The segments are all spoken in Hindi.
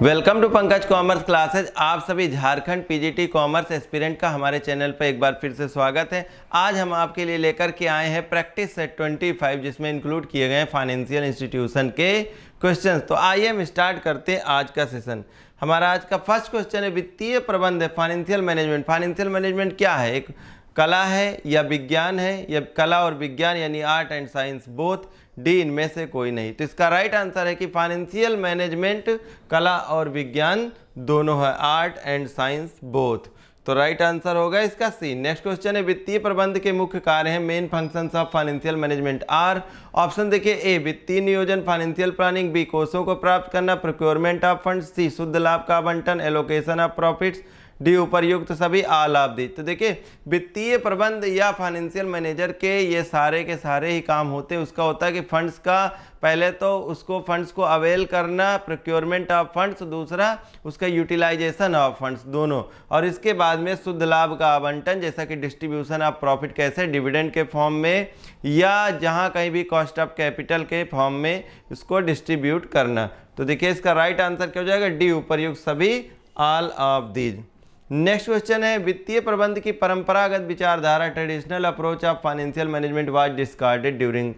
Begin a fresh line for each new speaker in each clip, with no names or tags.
Welcome to Pankaj commerce classes. आप सभी झारखंड पीजीटी कॉमर्स एस्पिरेंट का हमारे चैनल पर एक बार फिर से स्वागत है। आज हम आपके लिए लेकर के आए हैं प्रैक्टिस सेट 25 जिसमें इंक्लूड किए गए हैं फाइनेंशियल इंस्टीट्यूशन के क्वेश्चंस। तो आइए हम स्टार्ट करते हैं आज का सेशन। हमारा आज का फर्स्ट क्वेश्चन है वित्तीय प्रबंध है फाइनेंशियल मैनेजमेंट। फाइनेंशियल मैनेजमेंट क्या है? एक कला है या विज्ञान है, या कला और विज्ञान यानी art and science both, D इनमें से कोई नहीं। तो इसका राइट आंसर है कि फाइनेंशियल मैनेजमेंट कला और विज्ञान दोनों है, आर्ट एंड साइंस बोथ। तो राइट आंसर होगा इसका सी। नेक्स्ट क्वेश्चन है वित्तीय प्रबंध के मुख्य कार्य हैं main functions of financial management are. Option देखिए, ए वित्तीय नियोजन फाइनेंशियल प्लानिंग, बी कोषों को प्राप्त करना प्रोक्योरमेंट ऑफ फंड्स, सी शुद्ध लाभ का आवंटन एलोकेशन ऑफ प्रॉफिट्स, डी उपर्युक्त सभी आल ऑफ दी। तो देखिए वित्तीय प्रबंध या फाइनेंशियल मैनेजर के ये सारे के सारे ही काम होते हैं। उसका होता है कि फंड्स का पहले तो उसको फंड्स को अवेल करना, प्रोक्योरमेंट ऑफ फंड्स, दूसरा उसका यूटिलाइजेशन ऑफ फंड्स दोनों, और इसके बाद में शुद्ध लाभ का आवंटन जैसा कि डिस्ट्रीब्यूशन ऑफ प्रॉफिट, कैसे डिविडेंड के फॉर्म में या जहां कहीं भी कॉस्ट ऑफ कैपिटल के फॉर्म में उसको डिस्ट्रीब्यूट करना। तो देखिए इसका राइट आंसर क्या हो जाएगा? डी उपर्युक्त सभी, all of these. Next question है वित्तीय प्रबंध की परंपरागत विचारधारा traditional approach of financial management was discarded during.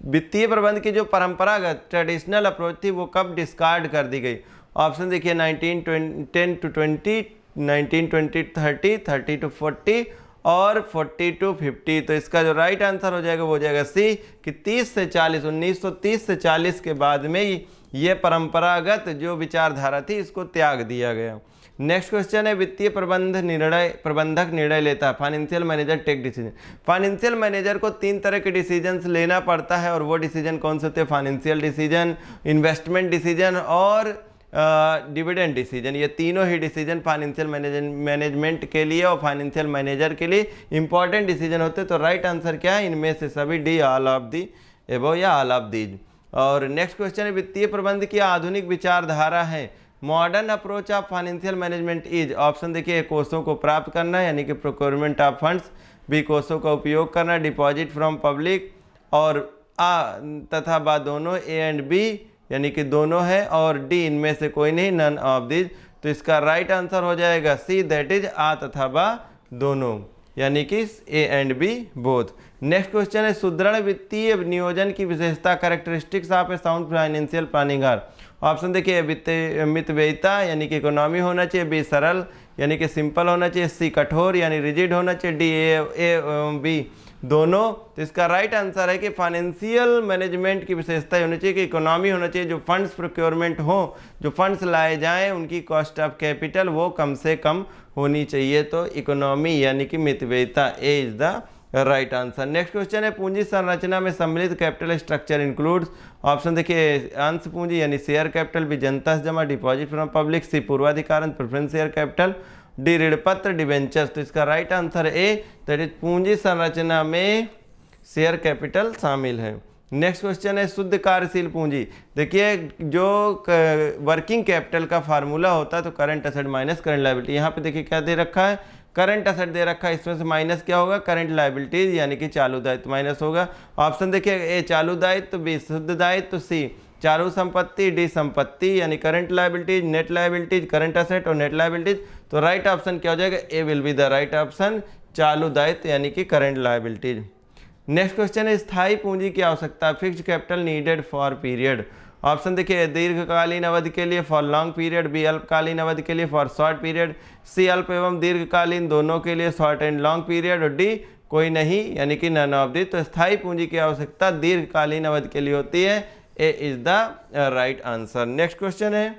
वित्तीय प्रबंध की जो परंपरागत ट्रेडिशनल अप्रोच थी वो कब डिस्कार्ड कर दी गई? ऑप्शन देखिए 1910 to 20, 1920 to 30, 30 to 40 और 40 to 50। तो इसका जो राइट आंसर हो जाएगा वो हो जाएगा सी कि 30 से 40, 1930 से 40 के बाद में ये परंपरागत जो विचारधारा थी इसको त्याग दिया गया। नेक्स्ट क्वेश्चन है वित्तीय प्रबंधक निर्णय लेता है financial manager take decision. Financial manager को तीन तरह के डिसीजंस लेना पड़ता है, और वो डिसीजन कौन से होते हैं? फाइनेंशियल डिसीजन, इन्वेस्टमेंट डिसीजन और डिविडेंड डिसीजन। ये तीनों ही डिसीजन फाइनेंशियल मैनेजमेंट के लिए और फाइनेंशियल मैनेजर के लिए इंपॉर्टेंट डिसीजन होते हैं। तो राइट आंसर क्या है? इनमें से सभी, डी ऑल ऑफ दी एबो या ऑल ऑफ दीज। और नेक्स्ट क्वेश्चन है वित्तीय प्रबंध की आधुनिक विचारधारा है modern approach of financial management is. Option देखिए, कोषों को प्राप्त करना यानी कि प्रोक्योरमेंट ऑफ फंड्स, बी कोषों का उपयोग करना डिपॉजिट फ्रॉम पब्लिक, और तथा बा दोनों, ए एंड बी यानी कि दोनों है, और डी इनमें से कोई नहीं, नन ऑफ दिस। तो इसका राइट आंसर हो जाएगा सी, दैट इज आ तथा बा दोनों यानी कि A and B both. Next question है सुदृढ़ वित्तीय नियोजन की विशेषता characteristics of a sound financial planning are. Option देखिए, मितव्ययिता यानी कि इकोनॉमी होना चाहिए, बी सरल यानी कि सिंपल होना चाहिए, सी कठोर यानी रिजिड होना चाहिए, डी ए बी दोनों। तो इसका राइट आंसर है कि फाइनेंशियल मैनेजमेंट की विशेषता होनी चाहिए कि इकोनॉमी होना चाहिए, जो फंड्स प्रोक्योरमेंट हो, जो फंड्स लाए जाएं उनकी कॉस्ट ऑफ कैपिटल वो कम से कम होनी चाहिए। तो इकोनॉमी यानी कि मितव्ययिता, A is the right answer. Next question है पूंजी संरचना में सम्मिलित कैपिटल स्ट्रक्चर इंक्लूड्स। ऑप्शन देखिए, अंश पूंजी यानी शेयर कैपिटल, बी जनता से जमा डिपॉजिट फ्रॉम पब्लिक, सी पूर्वाधिकार प्रेफरेंस शेयर कैपिटल, डी ऋणपत्र डिवेंचर्स। तो इसका right answer A, that is पूंजी संरचना में शेयर कैपिटल शामिल है। नेक्स्ट क्वेश्चन है शुद्ध कार्यशील पूंजी। देखिए जो वर्किंग कैपिटल का फार्मूला होता है तो current asset minus current liability. यहाँ पे देखिए क्या दे रखा है? करंट असेट दे रखा है, इसमें से माइनस क्या होगा? करंट लायबिलिटीज यानी कि चालू दायित्व माइनस होगा। ऑप्शन देखिए, ए चालू दायित्व, बी शुद्ध दायित्व, सी चालू संपत्ति, डी संपत्ति यानी current liabilities, net liabilities, current asset और नेट लायबिलिटीज। तो राइट ऑप्शन क्या हो जाएगा? A will be the right option, चालू दायित्व यानी कि करंट लायबिलिटीज। नेक्स्ट क्वेश्चन है स्थायी पूंजी की आवश्यकता, fixed capital needed for period. Option देखिए, दीर्घकालीन अवधि के लिए फॉर लॉन्ग पीरियड, बी अल्पकालीन अवधि के लिए फॉर शॉर्ट पीरियड, सी अल्प एवं दीर्घकालीन दोनों के लिए शॉर्ट एंड लॉन्ग पीरियड, और डी कोई नहीं यानी कि नन ऑफ दी। तो स्थायी पूंजी की आवश्यकता दीर्घकालीन अवधि के लिए होती है, A is the right answer. Next question है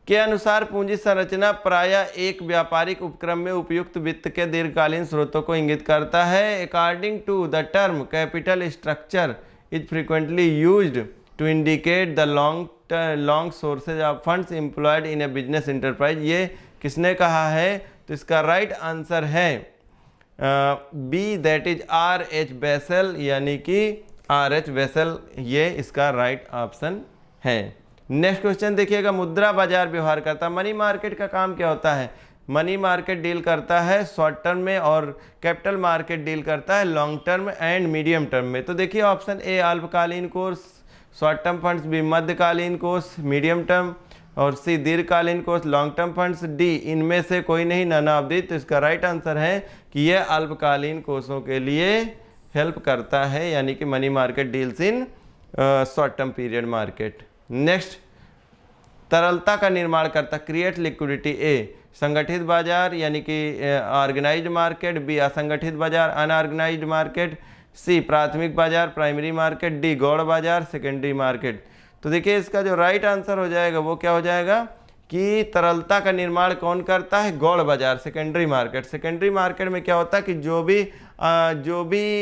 के अनुसार पूंजी संरचना प्रायः एक व्यापारिक उपक्रम में उपयुक्त वित्त के दीर्घकालीन स्रोतों को इंगित करता है। According to the term capital structure is frequently used to indicate the long sources of funds employed in a business enterprise. ये किसने कहा है? तो इसका राइट आंसर है B, that is R H Wessel यानी कि आर एच बेसल, ये इसका राइट ऑप्शन है। नेक्स्ट क्वेश्चन देखिएगा, मुद्रा बाजार व्यवहार करता है। मनी मार्केट का काम क्या होता है? मनी मार्केट डील करता है शॉर्ट टर्म में, और कैपिटल मार्केट डील करता है long term and medium term में। तो देखिए ऑप्शन ए अल्पकालीन कोर्स शॉर्ट टर्म फंड्स, बी मध्यकालीन कोर्स मीडियम टर्म, और सी दीर्घकालीन कोष लॉन्ग टर्म फंड्स, डी इनमें से कोई नहीं, नन ऑफ दी। तो इसका राइट आंसर है कि यह अल्पकालीन कोषों के लिए हेल्प करता है, यानी कि money market deals in short term period market. Next, तरलता का निर्माण करता, क्रिएट लिक्विडिटी। ए संगठित बाजार यानी कि ऑर्गेनाइज्ड मार्केट, बी असंगठित बाजार अनऑर्गेनाइज्ड मार्केट, सी प्राथमिक बाजार प्राइमरी मार्केट, डी गौड़ बाजार सेकेंडरी मार्केट। तो देखिए इसका जो राइट आंसर हो जाएगा वो क्या हो जाएगा कि तरलता का निर्माण कौन करता है, गौड़ बाजार सेकेंडरी मार्केट। सेकेंडरी मार्केट में क्या होता है कि जो भी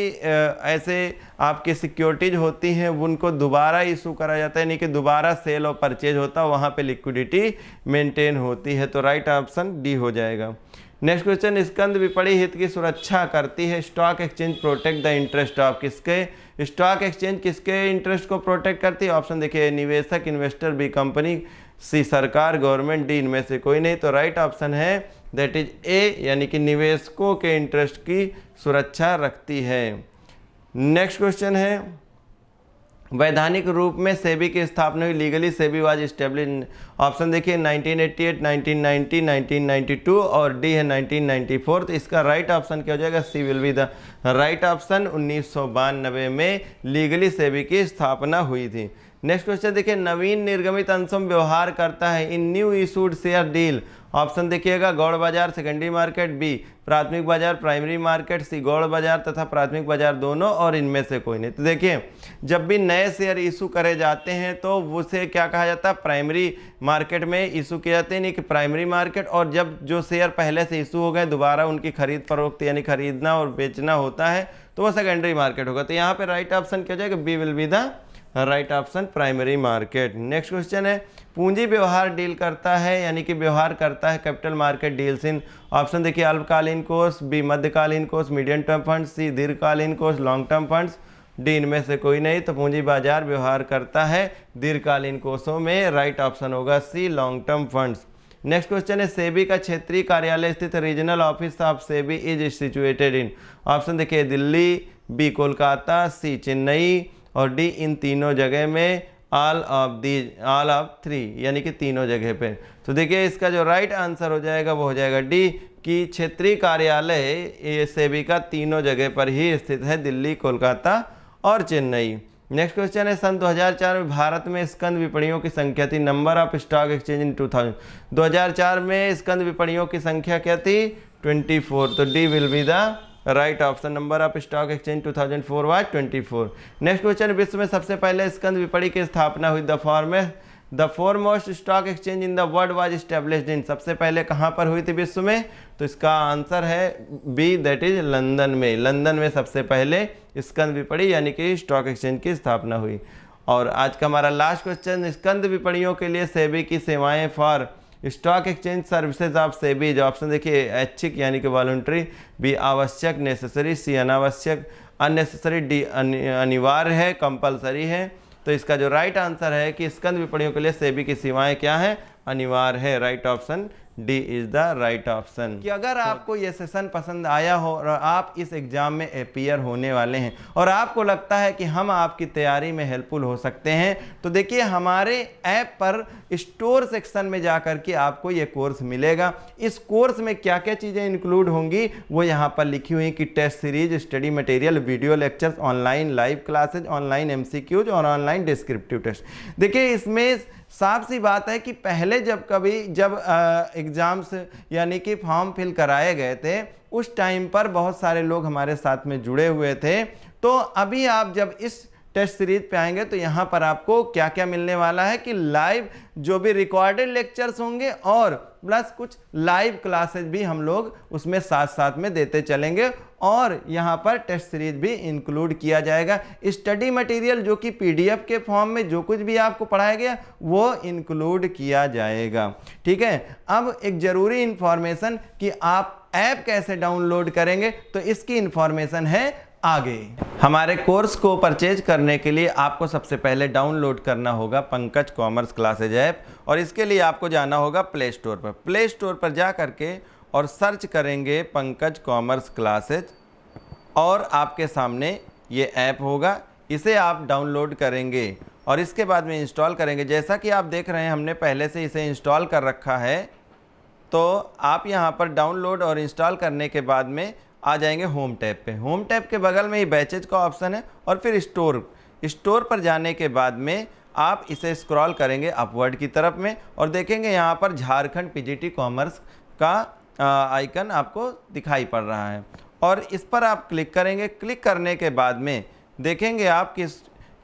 ऐसे आपके सिक्योरिटीज होती हैं उनको दोबारा इशू करा जाता है, यानी कि दोबारा सेल और परचेज होता है, वहाँ पे लिक्विडिटी मेंटेन होती है। तो राइट ऑप्शन डी हो जाएगा। नेक्स्ट क्वेश्चन, स्कंद विपणि हित की सुरक्षा करती है, stock exchange protect the interest of, किसके, स्टॉक एक्सचेंज किसके इंटरेस्ट को प्रोटेक्ट करती है? ऑप्शन देखिए, निवेशक इन्वेस्टर, बी कंपनी, सी सरकार गवर्नमेंट, डी इनमें से कोई नहीं। तो राइट ऑप्शन है दैट इज ए, यानी कि निवेशकों के इंटरेस्ट की सुरक्षा रखती है। नेक्स्ट क्वेश्चन है, वैधानिक रूप में सेबी की स्थापना हुई, legally SEBI was established. Option देखिए 1988, 1990, 1992 और डी है 1994। तो इसका राइट ऑप्शन क्या हो जाएगा, C will be the right option. 1992 में लीगली सेबी की स्थापना हुई थी। नेक्स्ट क्वेश्चन देखिए, नवीन निर्गमित अंशों में व्यवहार करता है in new issued share deal. Option देखिएगा, गौड़ बाजार सेकेंडरी मार्केट, बी प्राथमिक बाजार प्राइमरी मार्केट, सी गौड़ बाजार तथा प्राथमिक बाजार दोनों और इनमें से कोई नहीं। तो देखिए जब भी नए शेयर इशू करे जाते हैं तो उसे क्या कहा जाता है, प्राइमरी मार्केट में इशू किए जाते हैं, नहीं कि प्राइमरी मार्केट। और जब जो शेयर पहले से इशू हो गए दोबारा उनकी खरीद फरोख्त यानी खरीदना और बेचना होता है तो वह सेकेंडरी मार्केट होगा। तो यहाँ पे राइट ऑप्शन क्या हो जाएगा, B will be the right option primary market. Next question है, पूंजी व्यवहार डील करता है यानी कि व्यवहार करता है capital market deals in. Option देखिए, अल्पकालीन कोष, बी मध्यकालीन कोष मीडियम टर्म फंड्स, सी दीर्घकालीन कोष लॉन्ग टर्म फंड्स, डी इनमें से कोई नहीं। तो पूंजी बाजार व्यवहार करता है दीर्घकालीन कोषों में, राइट ऑप्शन होगा C long term funds. Next question है, सेबी का क्षेत्रीय कार्यालय स्थित regional office of SEBI is situated in. Option देखिए, दिल्ली, बी कोलकाता, सी चेन्नई और डी इन तीनों जगह में, ऑल ऑफ थ्री यानी कि तीनों जगह पे। तो देखिए इसका जो राइट आंसर हो जाएगा वो हो जाएगा डी, कि क्षेत्रीय कार्यालय ये सेबी का तीनों जगह पर ही स्थित है, दिल्ली, कोलकाता और चेन्नई। नेक्स्ट क्वेश्चन है, सन 2004 में भारत में स्कंद विपणियों की संख्या थी, नंबर ऑफ स्टॉक एक्सचेंज इन 2000। 2004 में स्कंद विपणियों की संख्या क्या थी, 24। तो D will be the right option. Number of stock exchange 2004 was 24। Next question, विश्व में सबसे पहले स्कंद विपणि की स्थापना हुई, the foremost stock exchange in the world was established in. सबसे पहले कहाँ पर हुई थी विश्व में, तो इसका आंसर है बी, दैट इज लंदन में। लंदन में सबसे पहले स्कंद विपणि यानी कि स्टॉक एक्सचेंज की स्थापना हुई। और आज का हमारा लास्ट क्वेश्चन, स्कंद विपणियों के लिए सेबी की सेवाएं for stock exchange services of SEBI. जो ऑप्शन देखिए, ऐच्छिक यानी कि वॉलंटरी, बी आवश्यक नेसेसरी, सी अनावश्यक अननेसेसरी, डी अनिवार्य है कंपलसरी है। तो इसका जो राइट आंसर है कि स्कंद विपणियों के लिए सेबी की सेवाएं क्या है, अनिवार्य है। Right option D is the right option. कि अगर आपको ये सेशन पसंद आया हो और आप इस एग्जाम में अपीयर होने वाले हैं और आपको लगता है कि हम आपकी तैयारी में हेल्पफुल हो सकते हैं, तो देखिए हमारे ऐप पर स्टोर सेक्शन में जाकर के आपको ये कोर्स मिलेगा। इस कोर्स में क्या क्या चीज़ें इंक्लूड होंगी वो यहाँ पर लिखी हुई कि test series, study material, video lectures, online live classes, online MCQs और ऑनलाइन डिस्क्रिप्टिव टेस्ट। देखिए इसमें साफ सी बात है कि पहले जब एग्ज़ाम्स यानी कि फॉर्म फिल कराए गए थे उस टाइम पर बहुत सारे लोग हमारे साथ में जुड़े हुए थे। तो अभी आप जब इस टेस्ट सीरीज पे आएंगे तो यहाँ पर आपको क्या क्या मिलने वाला है कि लाइव जो भी रिकॉर्डेड लेक्चर्स होंगे और प्लस कुछ लाइव क्लासेज भी हम लोग उसमें साथ साथ में देते चलेंगे और यहाँ पर टेस्ट सीरीज भी इंक्लूड किया जाएगा। स्टडी मटेरियल जो कि PDF के फॉर्म में जो कुछ भी आपको पढ़ाया गया वो इंक्लूड किया जाएगा। ठीक है, अब एक ज़रूरी इंफॉर्मेशन कि आप ऐप कैसे डाउनलोड करेंगे तो इसकी इंफॉर्मेशन है आगे। हमारे कोर्स को परचेज करने के लिए आपको सबसे पहले डाउनलोड करना होगा पंकज कॉमर्स क्लासेज ऐप और इसके लिए आपको जाना होगा प्ले स्टोर पर। प्ले स्टोर पर जा करके और सर्च करेंगे पंकज कॉमर्स क्लासेज और आपके सामने ये ऐप होगा। इसे आप डाउनलोड करेंगे और इसके बाद में इंस्टॉल करेंगे। जैसा कि आप देख रहे हैं हमने पहले से इसे इंस्टॉल कर रखा है। तो आप यहाँ पर डाउनलोड और इंस्टॉल करने के बाद में आ जाएंगे होम टैब पे। होम टैब के बगल में ही बैचेज का ऑप्शन है और फिर स्टोर पर जाने के बाद में आप इसे स्क्रॉल करेंगे अपवर्ड की तरफ में और देखेंगे यहाँ पर झारखंड पीजीटी कॉमर्स का आइकन आपको दिखाई पड़ रहा है और इस पर आप क्लिक करेंगे। क्लिक करने के बाद में देखेंगे आप कि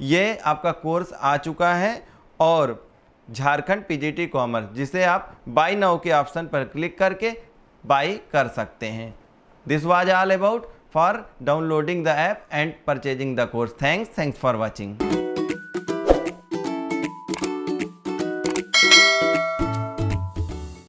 ये आपका कोर्स आ चुका है और झारखंड पीजीटी कॉमर्स, जिसे आप बाय नाउ के ऑप्शन पर क्लिक करके बाय कर सकते हैं। This was all about for downloading the app and purchasing the course. Thanks for watching.